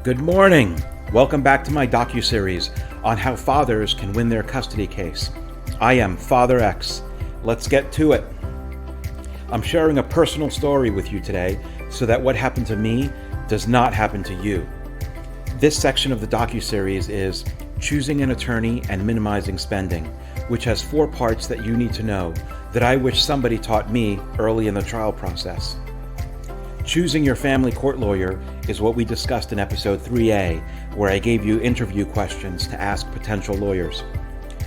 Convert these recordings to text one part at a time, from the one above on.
Good morning. Welcome back to my docuseries on how fathers can win their custody case. I am Father X. Let's get to it. I'm sharing a personal story with you today so that what happened to me does not happen to you. This section of the docuseries is Choosing an Attorney and Minimizing Spending, which has 4 parts that you need to know that I wish somebody taught me early in the trial process. Choosing your family court lawyer is what we discussed in episode 3A, where I gave you interview questions to ask potential lawyers.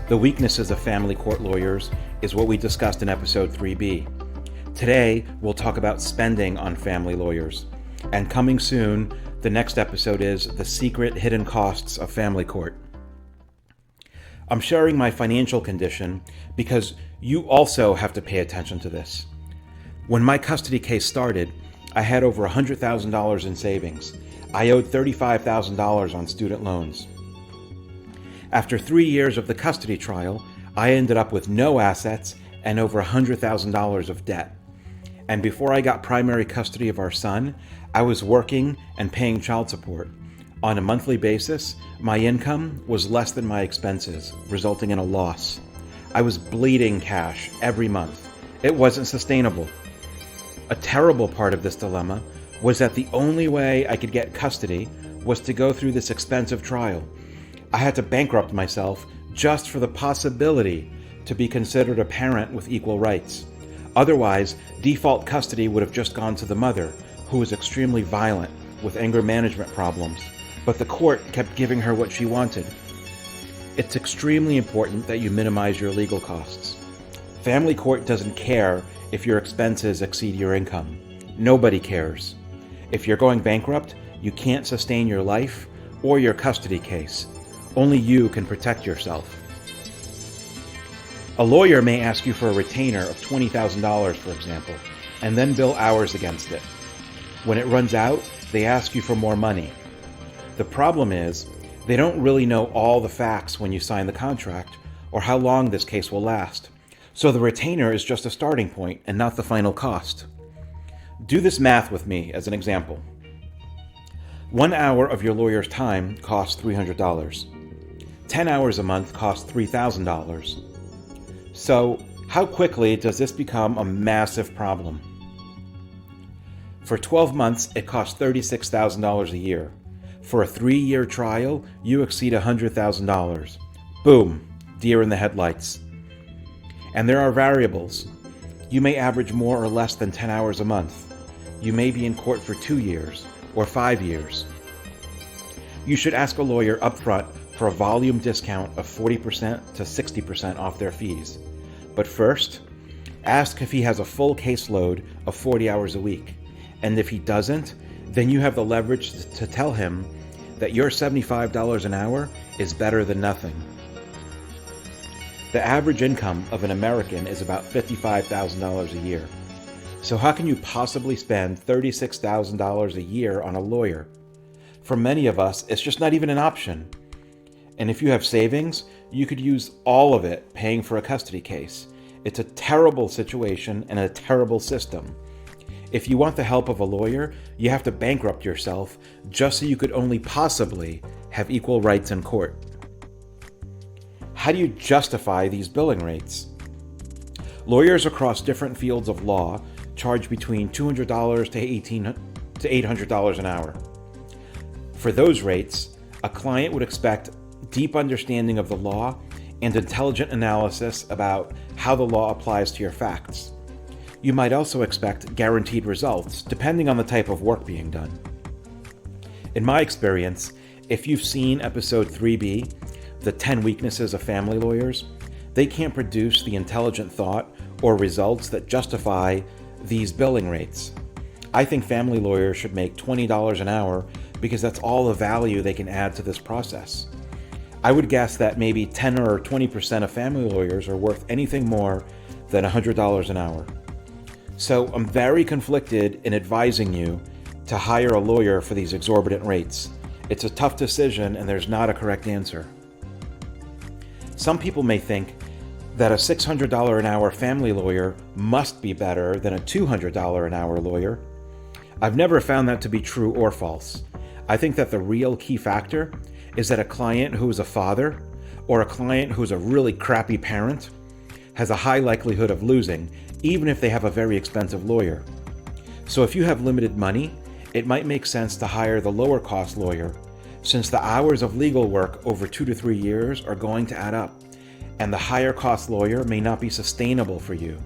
The weaknesses of family court lawyers is what we discussed in episode 3B. Today, we'll talk about spending on family lawyers. And coming soon, the next episode is The Secret Hidden Costs of Family Court. I'm sharing my financial condition because you also have to pay attention to this. When my custody case started, I had over $100,000 in savings. I owed $35,000 on student loans. After 3 years of the custody trial, I ended up with no assets and over $100,000 of debt. And before I got primary custody of our son, I was working and paying child support. On a monthly basis, my income was less than my expenses, resulting in a loss. I was bleeding cash every month. It wasn't sustainable. A terrible part of this dilemma was that the only way I could get custody was to go through this expensive trial. I had to bankrupt myself just for the possibility to be considered a parent with equal rights. Otherwise, default custody would have just gone to the mother, who was extremely violent with anger management problems, but the court kept giving her what she wanted. It's extremely important that you minimize your legal costs. Family court doesn't care if your expenses exceed your income. Nobody cares. If you're going bankrupt, you can't sustain your life or your custody case. Only you can protect yourself. A lawyer may ask you for a retainer of $20,000, for example, and then bill hours against it. When it runs out, they ask you for more money. The problem is, they don't really know all the facts when you sign the contract or how long this case will last. So the retainer is just a starting point and not the final cost. Do this math with me as an example. 1 hour of your lawyer's time costs $300. 10 hours a month costs $3,000. So how quickly does this become a massive problem? For 12 months, it costs $36,000 a year. For a 3-year trial, you exceed $100,000. Boom, deer in the headlights. And there are variables. You may average more or less than 10 hours a month. You may be in court for 2 years or 5 years. You should ask a lawyer upfront for a volume discount of 40% to 60% off their fees. But first, ask if he has a full caseload of 40 hours a week. And if he doesn't, then you have the leverage to tell him that your $75 an hour is better than nothing. The average income of an American is about $55,000 a year. So how can you possibly spend $36,000 a year on a lawyer? For many of us, it's just not even an option. And if you have savings, you could use all of it paying for a custody case. It's a terrible situation and a terrible system. If you want the help of a lawyer, you have to bankrupt yourself just so you could only possibly have equal rights in court. How do you justify these billing rates? Lawyers across different fields of law charge between $200 to $800 an hour. For those rates, a client would expect deep understanding of the law and intelligent analysis about how the law applies to your facts. You might also expect guaranteed results, depending on the type of work being done. In my experience, if you've seen episode 3B, The 10 Weaknesses of Family Lawyers, they can't produce the intelligent thought or results that justify these billing rates. I think family lawyers should make $20 an hour because that's all the value they can add to this process. I would guess that maybe 10 or 20% of family lawyers are worth anything more than $100 an hour. So I'm very conflicted in advising you to hire a lawyer for these exorbitant rates. It's a tough decision and there's not a correct answer. Some people may think that a $600 an hour family lawyer must be better than a $200 an hour lawyer. I've never found that to be true or false. I think that the real key factor is that a client who is a father or a client who's a really crappy parent has a high likelihood of losing, even if they have a very expensive lawyer. So if you have limited money, it might make sense to hire the lower cost lawyer, since the hours of legal work over 2 to 3 years are going to add up, and the higher cost lawyer may not be sustainable for you.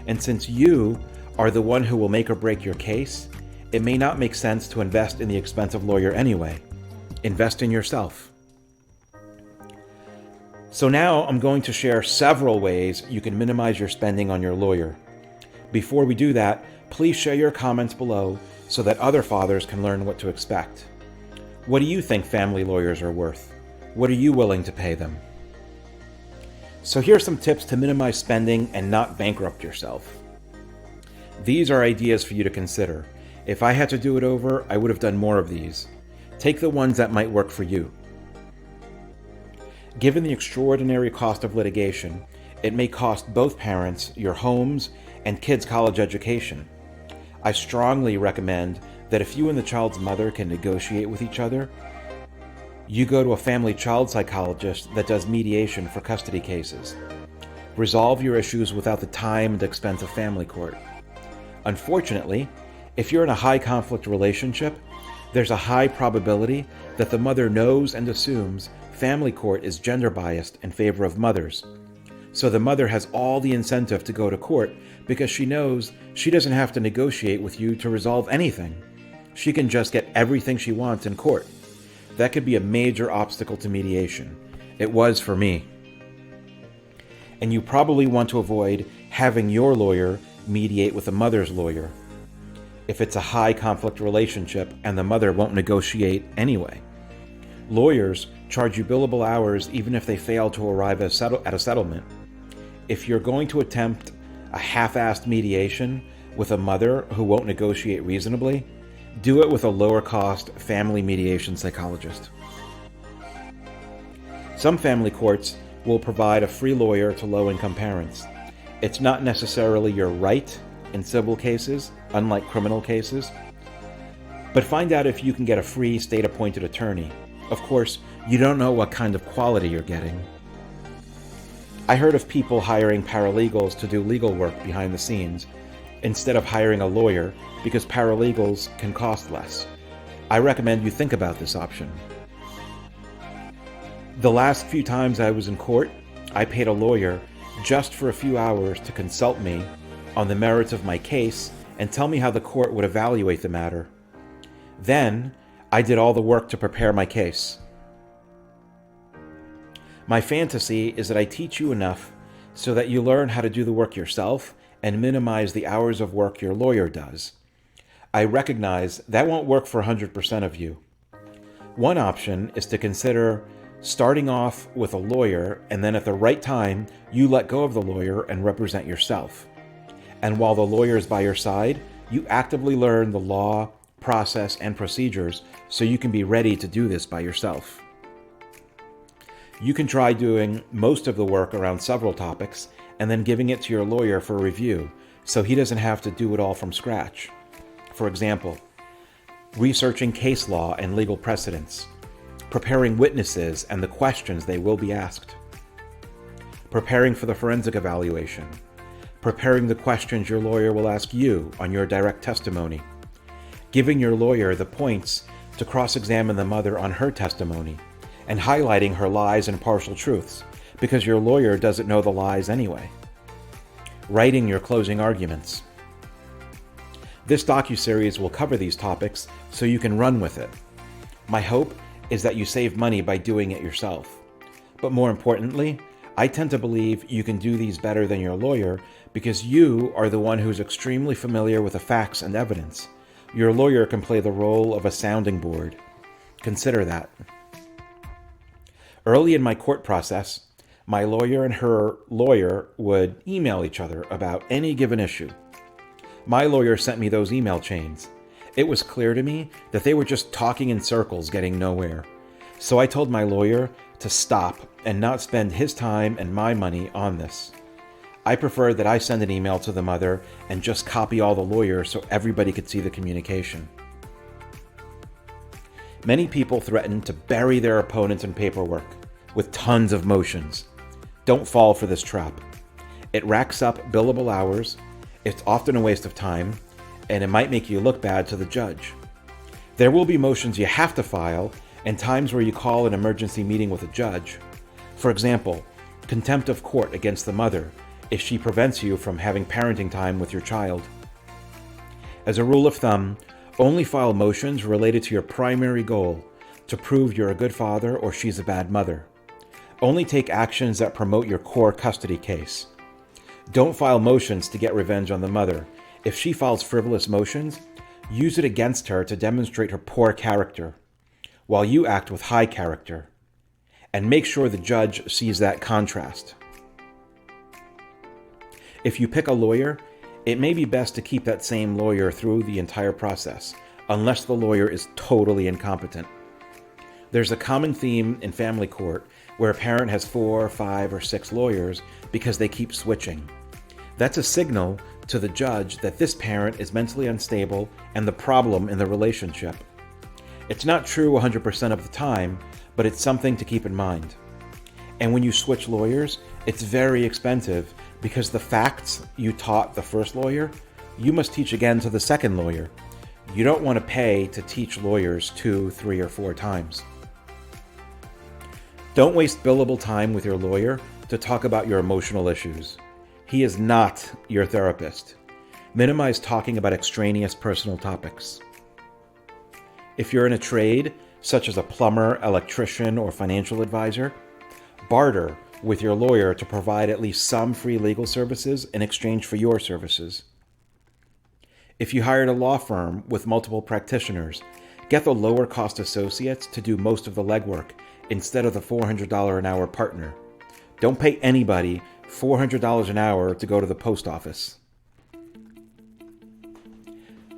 And since you are the one who will make or break your case, it may not make sense to invest in the expensive lawyer anyway. Invest in yourself. So now I'm going to share several ways you can minimize your spending on your lawyer. Before we do that, please share your comments below so that other fathers can learn what to expect. What do you think family lawyers are worth? What are you willing to pay them? So here's some tips to minimize spending and not bankrupt yourself. These are ideas for you to consider. If I had to do it over, I would have done more of these. Take the ones that might work for you. Given the extraordinary cost of litigation, it may cost both parents your homes and kids' college education. I strongly recommend that if you and the child's mother can negotiate with each other, you go to a family child psychologist that does mediation for custody cases. Resolve your issues without the time and expense of family court. Unfortunately, if you're in a high conflict relationship, there's a high probability that the mother knows and assumes family court is gender biased in favor of mothers. So the mother has all the incentive to go to court because she knows she doesn't have to negotiate with you to resolve anything. She can just get everything she wants in court. That could be a major obstacle to mediation. It was for me. And you probably want to avoid having your lawyer mediate with a mother's lawyer if it's a high conflict relationship and the mother won't negotiate anyway. Lawyers charge you billable hours even if they fail to arrive at a settlement. If you're going to attempt a half-assed mediation with a mother who won't negotiate reasonably, do it with a lower-cost family mediation psychologist. Some family courts will provide a free lawyer to low-income parents. It's not necessarily your right in civil cases, unlike criminal cases, but find out if you can get a free state-appointed attorney. Of course, you don't know what kind of quality you're getting. I heard of people hiring paralegals to do legal work behind the scenes instead of hiring a lawyer because paralegals can cost less. I recommend you think about this option. The last few times I was in court, I paid a lawyer just for a few hours to consult me on the merits of my case and tell me how the court would evaluate the matter. Then, I did all the work to prepare my case. My fantasy is that I teach you enough so that you learn how to do the work yourself and minimize the hours of work your lawyer does. I recognize that won't work for 100% of you. One option is to consider starting off with a lawyer, and then at the right time, you let go of the lawyer and represent yourself. And while the lawyer is by your side, you actively learn the law, process, and procedures so you can be ready to do this by yourself. You can try doing most of the work around several topics and then giving it to your lawyer for review so he doesn't have to do it all from scratch. For example, researching case law and legal precedents, preparing witnesses and the questions they will be asked, preparing for the forensic evaluation, preparing the questions your lawyer will ask you on your direct testimony, giving your lawyer the points to cross-examine the mother on her testimony, and highlighting her lies and partial truths, because your lawyer doesn't know the lies anyway. Writing your closing arguments. This docuseries will cover these topics so you can run with it. My hope is that you save money by doing it yourself. But more importantly, I tend to believe you can do these better than your lawyer because you are the one who's extremely familiar with the facts and evidence. Your lawyer can play the role of a sounding board. Consider that. Early in my court process, my lawyer and her lawyer would email each other about any given issue. My lawyer sent me those email chains. It was clear to me that they were just talking in circles, getting nowhere. So I told my lawyer to stop and not spend his time and my money on this. I preferred that I send an email to the mother and just copy all the lawyers so everybody could see the communication. Many people threaten to bury their opponents in paperwork with tons of motions. Don't fall for this trap. It racks up billable hours, it's often a waste of time, and it might make you look bad to the judge. There will be motions you have to file and times where you call an emergency meeting with a judge. For example, contempt of court against the mother if she prevents you from having parenting time with your child. As a rule of thumb, only file motions related to your primary goal, to prove you're a good father or she's a bad mother. Only take actions that promote your core custody case. Don't file motions to get revenge on the mother. If she files frivolous motions, use it against her to demonstrate her poor character, while you act with high character. And make sure the judge sees that contrast. If you pick a lawyer, it may be best to keep that same lawyer through the entire process, unless the lawyer is totally incompetent. There's a common theme in family court where a parent has 4, 5, or 6 lawyers because they keep switching. That's a signal to the judge that this parent is mentally unstable and the problem in the relationship. It's not true 100% of the time, but it's something to keep in mind. And when you switch lawyers, it's very expensive because the facts you taught the first lawyer, you must teach again to the second lawyer. You don't want to pay to teach lawyers 2, 3, or 4 times. Don't waste billable time with your lawyer to talk about your emotional issues. He is not your therapist. Minimize talking about extraneous personal topics. If you're in a trade, such as a plumber, electrician, or financial advisor, barter with your lawyer to provide at least some free legal services in exchange for your services. If you hired a law firm with multiple practitioners, get the lower cost associates to do most of the legwork instead of the $400 an hour partner. Don't pay anybody $400 an hour to go to the post office.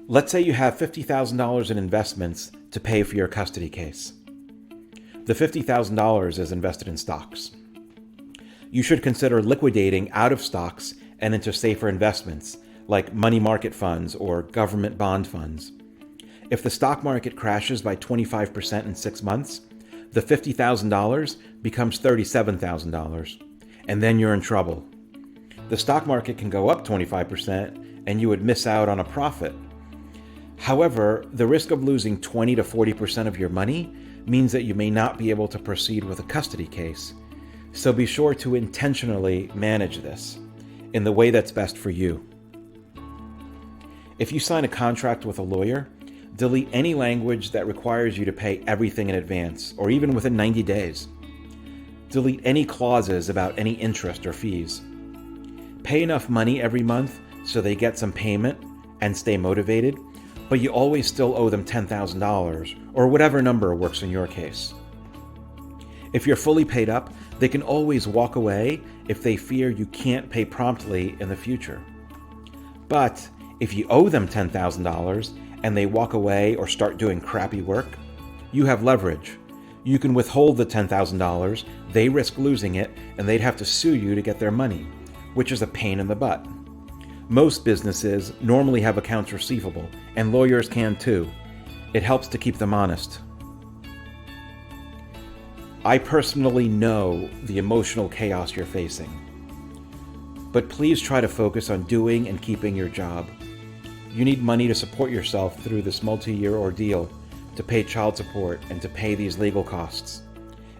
Let's say you have $50,000 in investments to pay for your custody case. The $50,000 is invested in stocks. You should consider liquidating out of stocks and into safer investments like money market funds or government bond funds. If the stock market crashes by 25% in 6 months, the $50,000 becomes $37,000, and then you're in trouble. The stock market can go up 25% and you would miss out on a profit. However, the risk of losing 20 to 40% of your money means that you may not be able to proceed with a custody case. So be sure to intentionally manage this in the way that's best for you. If you sign a contract with a lawyer, delete any language that requires you to pay everything in advance or even within 90 days. Delete any clauses about any interest or fees. Pay enough money every month so they get some payment and stay motivated, but you always still owe them $10,000 or whatever number works in your case. If you're fully paid up, they can always walk away if they fear you can't pay promptly in the future. But if you owe them $10,000 and they walk away or start doing crappy work, you have leverage. You can withhold the $10,000, they risk losing it, and they'd have to sue you to get their money, which is a pain in the butt. Most businesses normally have accounts receivable, and lawyers can too. It helps to keep them honest. I personally know the emotional chaos you're facing, but please try to focus on doing and keeping your job. You need money to support yourself through this multi-year ordeal, to pay child support and to pay these legal costs.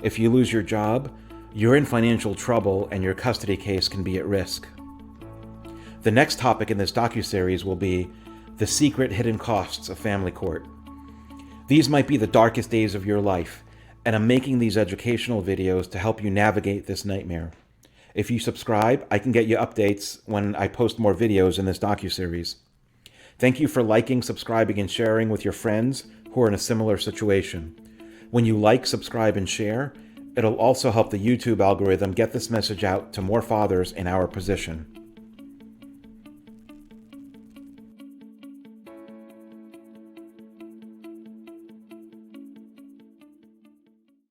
If you lose your job, you're in financial trouble and your custody case can be at risk. The next topic in this docuseries will be the secret hidden costs of family court. These might be the darkest days of your life, and I'm making these educational videos to help you navigate this nightmare. If you subscribe, I can get you updates when I post more videos in this docuseries. Thank you for liking, subscribing, and sharing with your friends who are in a similar situation. When you like, subscribe, and share, it'll also help the YouTube algorithm get this message out to more fathers in our position.